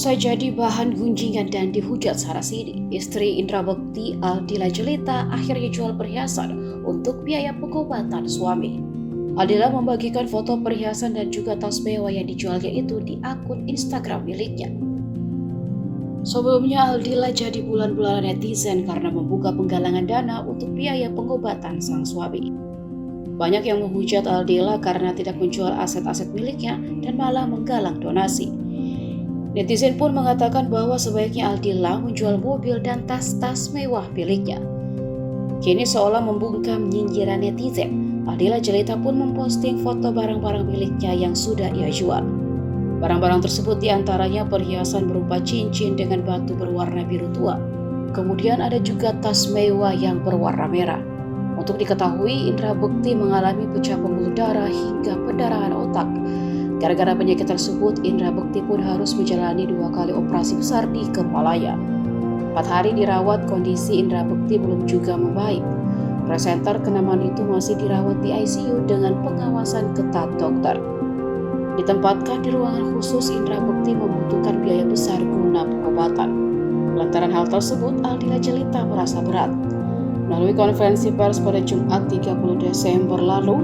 Usai jadi bahan gunjingan dan dihujat sana-sini, istri Indra Bekti Aldila Jelita akhirnya jual perhiasan untuk biaya pengobatan suami. Aldila membagikan foto perhiasan dan juga tas mewah yang dijualnya itu di akun Instagram miliknya. Sebelumnya Aldila jadi bulan-bulanan netizen karena membuka penggalangan dana untuk biaya pengobatan sang suami. Banyak yang menghujat Aldila karena tidak menjual aset-aset miliknya dan malah menggalang donasi. Netizen pun mengatakan bahwa sebaiknya Aldila menjual mobil dan tas-tas mewah miliknya. Kini seolah membungkam nyinyiran netizen, Aldila Jelita pun memposting foto barang-barang miliknya yang sudah ia jual. Barang-barang tersebut diantaranya perhiasan berupa cincin dengan batu berwarna biru tua. Kemudian ada juga tas mewah yang berwarna merah. Untuk diketahui, Indra Bekti mengalami pecah pembuluh darah hingga pendarahan otak. Gara-gara penyakit tersebut, Indra Bekti pun harus menjalani 2 kali operasi besar di kepalanya. 4 hari dirawat, kondisi Indra Bekti belum juga membaik. Presenter kenamaan itu masih dirawat di ICU dengan pengawasan ketat dokter. Ditempatkan di ruangan khusus, Indra Bekti membutuhkan biaya besar guna pengobatan. Lantaran hal tersebut, Aldila Jelita merasa berat. Melalui konferensi pers pada Jumat 30 Desember lalu,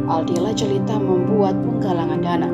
Aldila Jelita membuat penggalangan dana.